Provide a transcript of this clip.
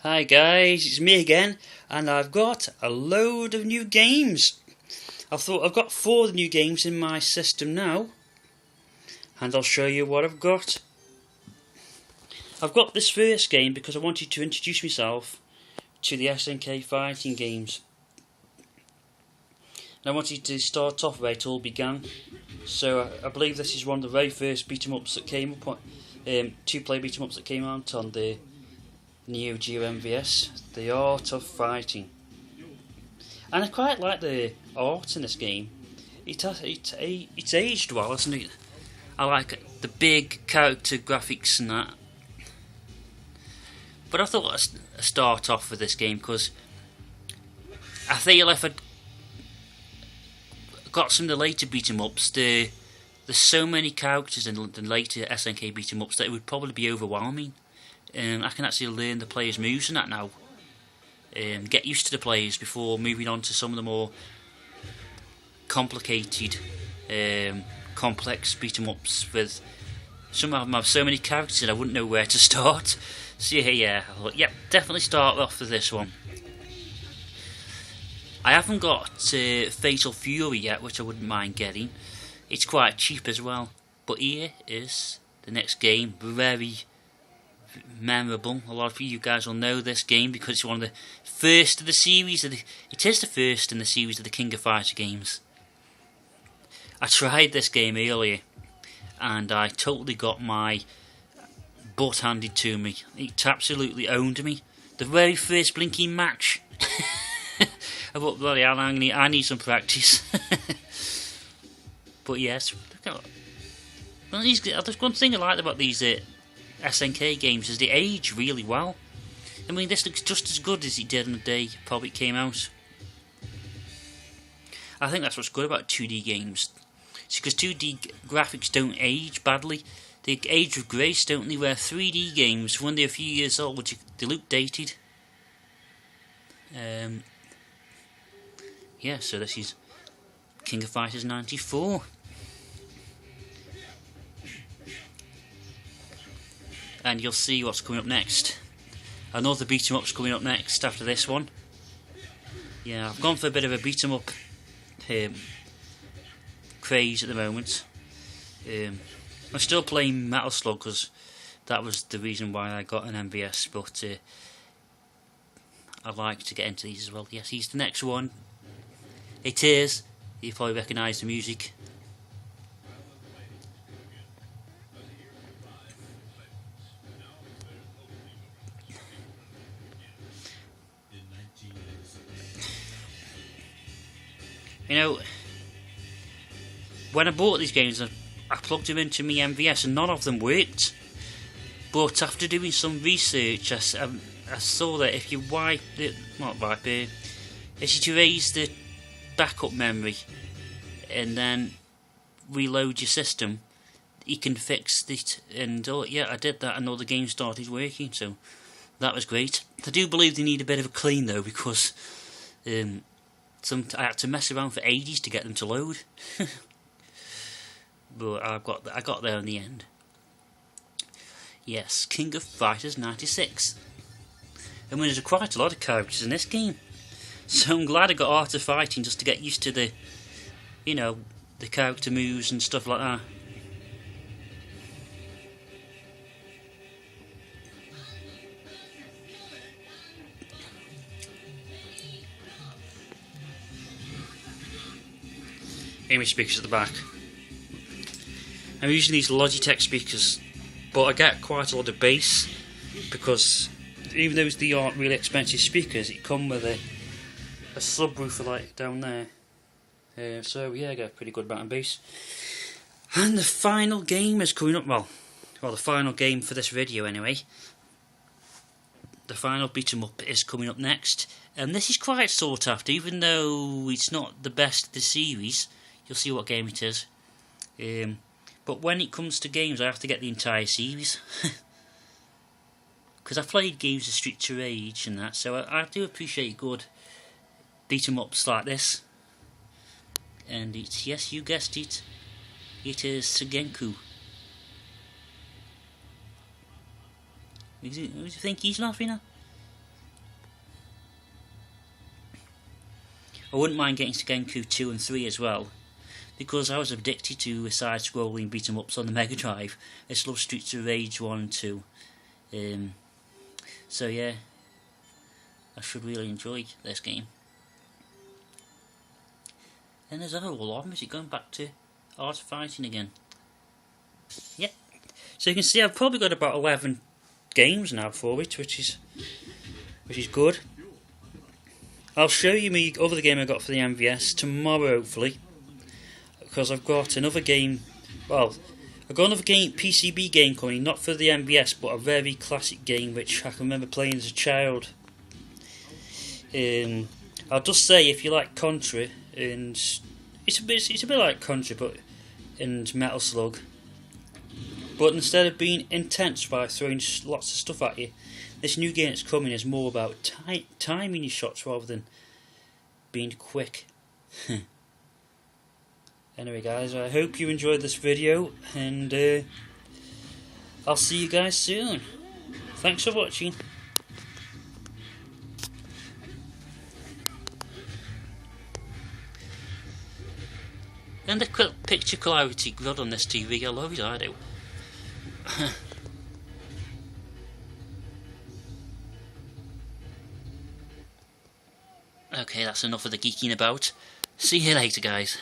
Hi guys, it's me again, and I've got a load of new games. I've got 4 new games in my system now, and I'll show you what I've got. I've got this first game because I wanted to introduce myself to the SNK fighting games. And I wanted to start off where it all began. So I believe this is one of the very first beat 'em ups that came up, 2-player beat 'em ups that came out on the Neo Geo MVS, The Art of Fighting. And I quite like the art in this game. It's aged well, hasn't it? I like the big character graphics and that. But I thought I'd start off with this game because I feel if I'd got some of the later beat 'em ups, there's so many characters in the later SNK beat 'em ups that it would probably be overwhelming. I can actually learn the players' moves and that now. Get used to the players before moving on to some of the more complicated, complex beat 'em ups. With some of them have so many characters I wouldn't know where to start. So yeah, definitely start off with this one. I haven't got Fatal Fury yet, which I wouldn't mind getting. It's quite cheap as well. But here is the next game, very memorable. A lot of you guys will know this game because it's one of the first of the series. It is the first in the series of the King of Fighter games. I tried this game earlier and I totally got my butt handed to me. It absolutely owned me. The very first blinking match. I thought, bloody hell, I need some practice. But yes, there's one thing I like about these SNK games is they age really well. I mean, this looks just as good as it did on the day probably it came out. I think that's what's good about 2D games. It's because 2D graphics don't age badly. They age with grace, don't they? Where 3D games, when they're a few years old, they look dated. Yeah, so this is King of Fighters 94. And you'll see what's coming up next. Another beat 'em up's coming up next after this one. Yeah, I've gone for a bit of a beat 'em up craze at the moment. I'm still playing Metal Slug because that was the reason why I got an MVS, but I'd like to get into these as well. Yes, he's the next one. It is. You probably recognise the music. You know, when I bought these games, I plugged them into my MVS and none of them worked. But after doing some research, I saw that if you if you erase the backup memory and then reload your system, you can fix it. And I did that, and all the games started working. So that was great. I do believe they need a bit of a clean though, because I had to mess around for ages to get them to load. But I got there in the end. Yes, King of Fighters 96. I mean, there's quite a lot of characters in this game, so I'm glad I got Art of Fighting just to get used to the character moves and stuff like that. Image speakers at the back. I'm using these Logitech speakers, but I get quite a lot of bass because even though they aren't really expensive speakers, it come with a subwoofer like down there. So yeah, I get a pretty good amount of bass. And the final game is coming up. Well, the final game for this video anyway. The final beat 'em up is coming up next, and this is quite sought after, even though it's not the best of the series. You'll see what game it is. But when it comes to games, I have to get the entire series. Because I've played games of stricter age and that, so I do appreciate good beat 'em ups like this. And it's, yes, you guessed it, it is Sugenku. Who do you think he's laughing at? I wouldn't mind getting Sudoku 2 and 3 as well, because I was addicted to side-scrolling beat 'em ups on the Mega Drive. I just love Streets of Rage 1 and 2. So yeah, I should really enjoy this game. And there's a whole lot of music going back to Art of Fighting again. Yep. So you can see I've probably got about 11 games now for it, which is good. I'll show you my other game I got for the MVS tomorrow, hopefully, because I've got another game. Well, I've got another game, PCB game coming, not for the MVS, but a very classic game which I can remember playing as a child. I'll just say, if you like Contra, and it's a bit like Contra, but and Metal Slug. But instead of being intense by throwing lots of stuff at you, this new game that's coming is more about timing your shots rather than being quick. Anyway guys, I hope you enjoyed this video, and I'll see you guys soon. Thanks for watching. And the picture clarity good on this TV, I love it, I do. Okay, that's enough of the geeking about. See you later, guys.